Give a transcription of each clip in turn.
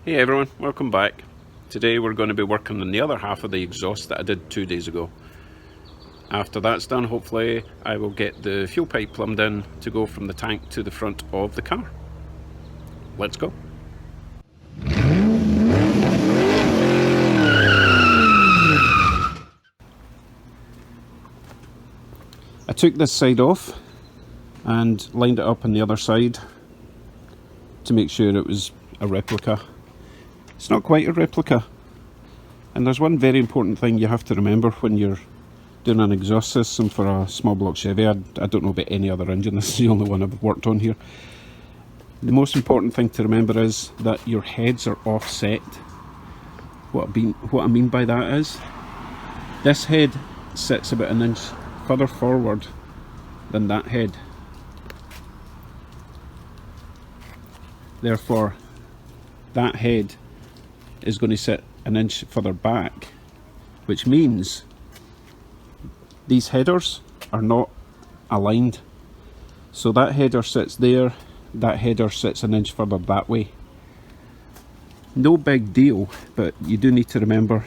Hey everyone, welcome back. Today we're going to be working on the other half of the exhaust that I did 2 days ago. After that's done, hopefully I will get the fuel pipe plumbed in to go from the tank to the front of the car. Let's go. I took this side off and lined it up on the other side to make sure it was a replica. It's not quite a replica, and there's one very important thing you have to remember when you're doing an exhaust system for a small block Chevy. I don't know about any other engine, this is the only one I've worked on here. The most important thing to remember is that your heads are offset. What I mean by that is, this head sits about an inch further forward than that head. Therefore, that head is going to sit an inch further back, which means these headers are not aligned. So that header sits there, that header sits an inch further that way. No big deal, but you do need to remember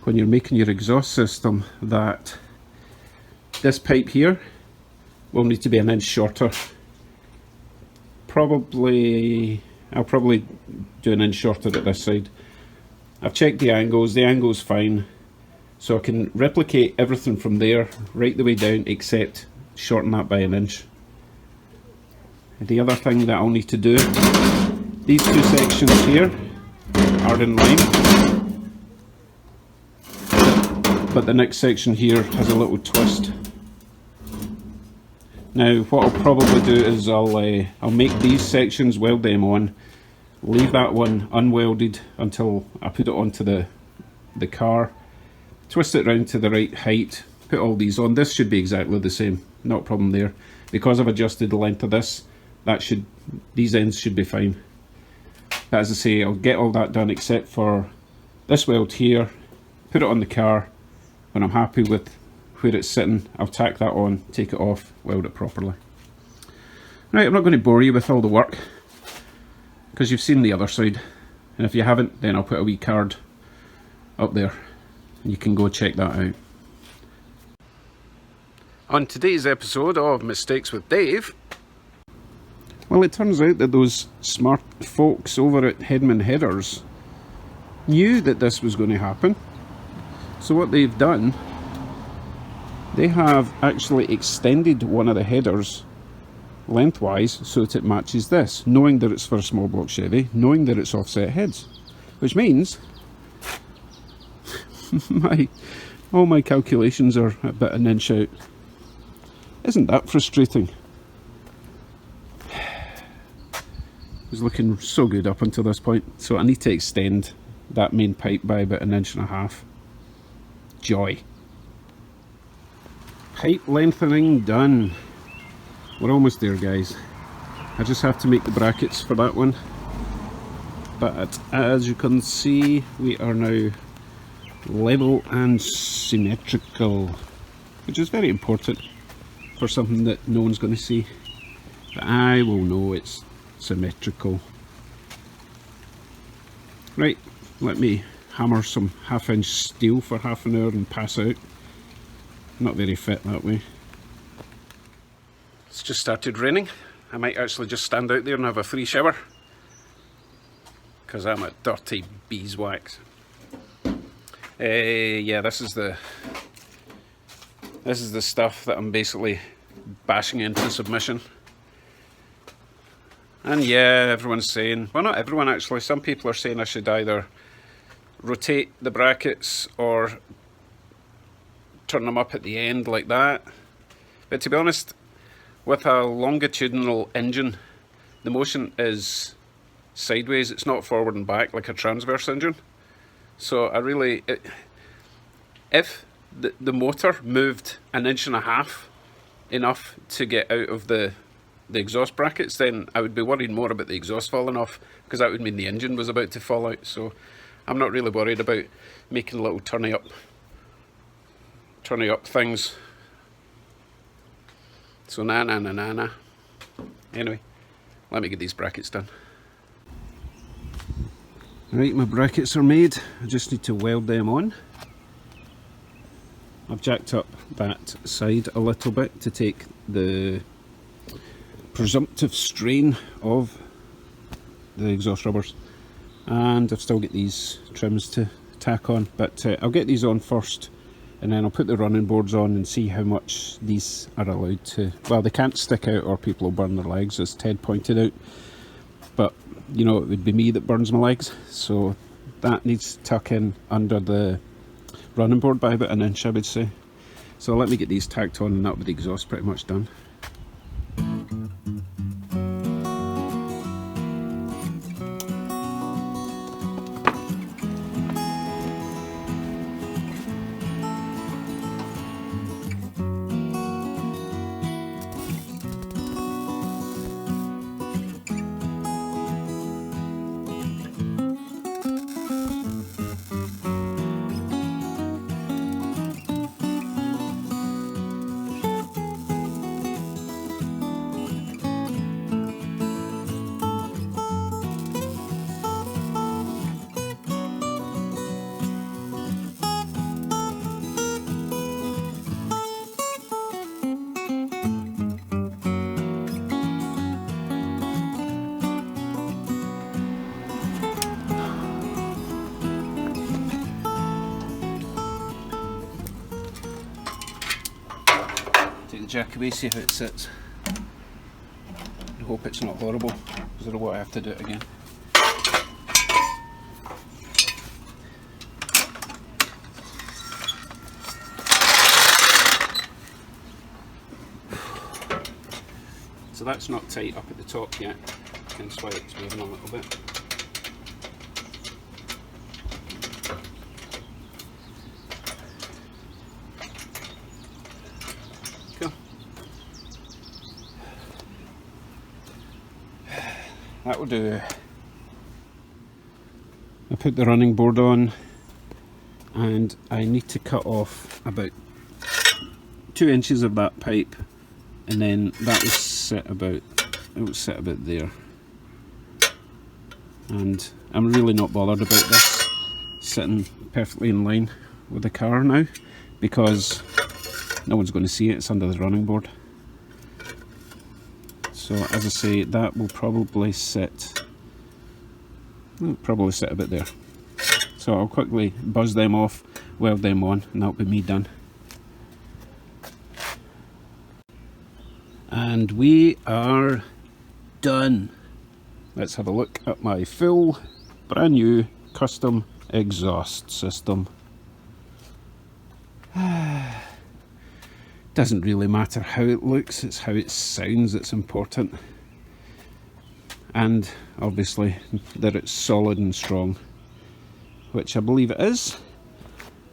when you're making your exhaust system that this pipe here will need to be an inch shorter. I'll probably do an inch shorter at this side. I've checked the angle's fine, so I can replicate everything from there right the way down except shorten that by an inch. And the other thing that I'll need to do, these two sections here are in line, but the next section here has a little twist. Now what I'll probably do is I'll make these sections, weld them on, leave that one unwelded until I put it onto the car, twist it round to the right height, put all these on. This should be exactly the same, not a problem there. Because I've adjusted the length of this, these ends should be fine. But as I say, I'll get all that done except for this weld here, put it on the car. When I'm happy with where it's sitting, I'll tack that on, take it off, weld it properly. Right, I'm not going to bore you with all the work, because you've seen the other side, and if you haven't, then I'll put a wee card up there and you can go check that out. On today's episode of Mistakes with Dave, well, it turns out that those smart folks over at Hedman Headers knew that this was going to happen. So what they've done, they have actually extended one of the headers lengthwise so that it matches this, knowing that it's for a small block Chevy, knowing that it's offset heads, which means all my calculations are about an inch out. Isn't that frustrating? It was looking so good up until this point, so I need to extend that main pipe by about an inch and a half. Joy. Pipe lengthening done. We're almost there, guys. I just have to make the brackets for that one. But as you can see, we are now level and symmetrical, which is very important for something that no one's going to see. But I will know it's symmetrical. Right, let me hammer some half-inch steel for half an hour and pass out. Not very fit that way. It's just started raining. I might actually just stand out there and have a free shower, because I'm a dirty beeswax. Yeah, this is the stuff that I'm basically bashing into submission. And yeah, everyone's saying, well, not everyone actually, some people are saying I should either rotate the brackets or turn them up at the end like that. But to be honest, with a longitudinal engine, the motion is sideways, it's not forward and back like a transverse engine. So if the motor moved an inch and a half enough to get out of the exhaust brackets, then I would be worried more about the exhaust falling off, because that would mean the engine was about to fall out. So I'm not really worried about making little turny up things. So nah. Anyway, let me get these brackets done. Right, my brackets are made. I just need to weld them on. I've jacked up that side a little bit to take the presumptive strain of the exhaust rubbers, and I've still got these trims to tack on, but I'll get these on first and then I'll put the running boards on and see how much these are allowed to, well, they can't stick out or people will burn their legs, as Ted pointed out, but you know, it would be me that burns my legs, so that needs to tuck in under the running board by about an inch, I would say. So let me get these tacked on and that'll be the exhaust pretty much done. Take the jack away, see how it sits. I hope it's not horrible, because I don't want to have to do it again. So that's not tight up at the top yet, hence why it's moving a little bit. That will do. I put the running board on and I need to cut off about 2 inches of that pipe, and then that will sit about there. And I'm really not bothered about this sitting perfectly in line with the car now, because no one's going to see it, it's under the running board. So as I say, that will probably sit a bit there. So I'll quickly buzz them off, weld them on, and that'll be me done. And we are done. Let's have a look at my full, brand new, custom exhaust system. Doesn't really matter how it looks, it's how it sounds that's important. And obviously that it's solid and strong, which I believe it is.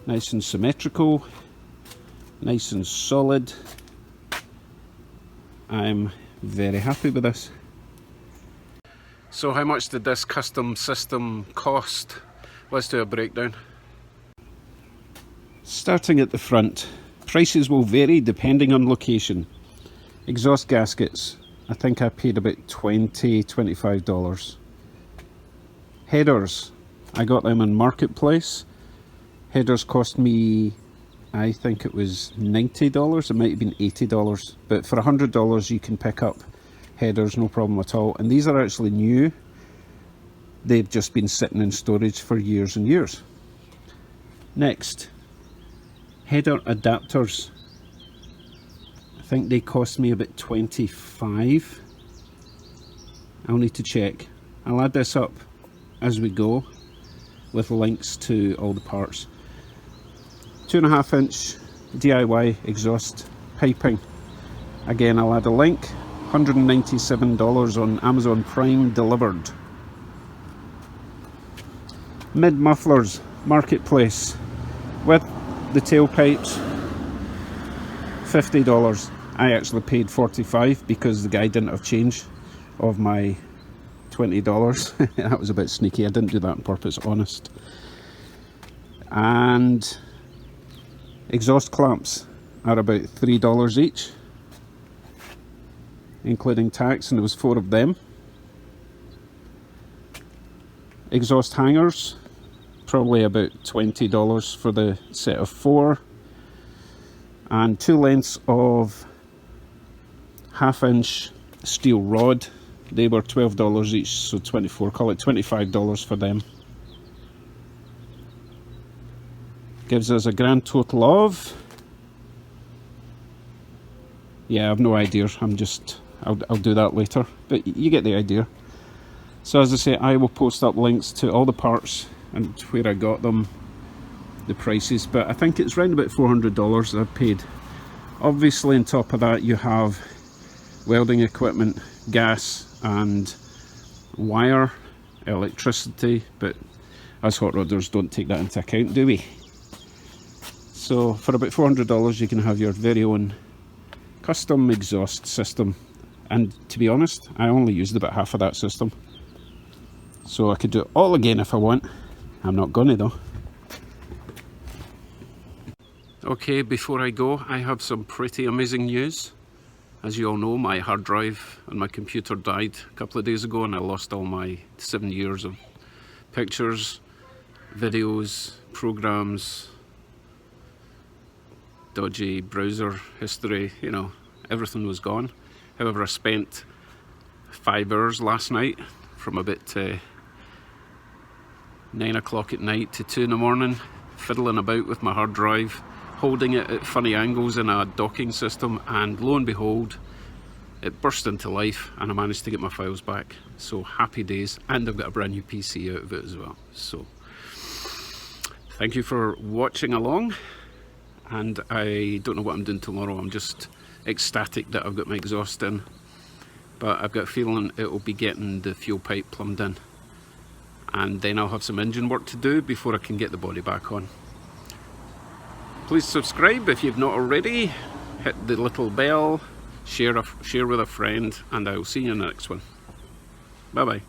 Nice and symmetrical, nice and solid. I'm very happy with this. So how much did this custom system cost? Let's do a breakdown. Starting at the front, prices will vary depending on location. Exhaust gaskets, I think I paid about $25. Headers, I got them on Marketplace. Headers cost me, I think it was $90, it might have been $80, but for $100 you can pick up headers, no problem at all. And these are actually new. They've just been sitting in storage for years and years. Next, header adapters. I think they cost me about $25. I'll need to check. I'll add this up as we go with links to all the parts. 2.5 inch DIY exhaust piping. Again, I'll add a link. $197 on Amazon Prime delivered. Mid mufflers, Marketplace, with the tailpipes, $50. I actually paid $45 because the guy didn't have change of my $20. That was a bit sneaky, I didn't do that on purpose, honest. And exhaust clamps are about $3 each, including tax, and there was 4 of them. exhaust hangers, probably about $20 for the set of 4, and 2 lengths of 1/2 inch steel rod. They were $12 each, so 24, call it $25 for them. Gives us a grand total of, yeah, I've no idea, I'll do that later, but you get the idea. So as I say, I will post up links to all the parts and where I got them, the prices, but I think it's around about $400 that I've paid. Obviously on top of that you have welding equipment, gas and wire, electricity, but as hot rodders don't take that into account, do we? So for about $400 you can have your very own custom exhaust system, and to be honest, I only used about half of that system, so I could do it all again if I want. I'm not gonna though. Okay, before I go, I have some pretty amazing news. As you all know, my hard drive on my computer died a couple of days ago, and I lost all my 7 years of pictures, videos, programs, dodgy browser history, you know, everything was gone. However, I spent 5 hours last night from about 9 o'clock at night to 2 in the morning fiddling about with my hard drive, holding it at funny angles in a docking system, and lo and behold it burst into life and I managed to get my files back. So happy days, and I've got a brand new PC out of it as well. So thank you for watching along, and I don't know what I'm doing tomorrow. I'm just ecstatic that I've got my exhaust in, but I've got a feeling it will be getting the fuel pipe plumbed in, and then I'll have some engine work to do before I can get the body back on. Please subscribe if you've not already, hit the little bell, share with a friend, and I will see you in the next one. Bye bye.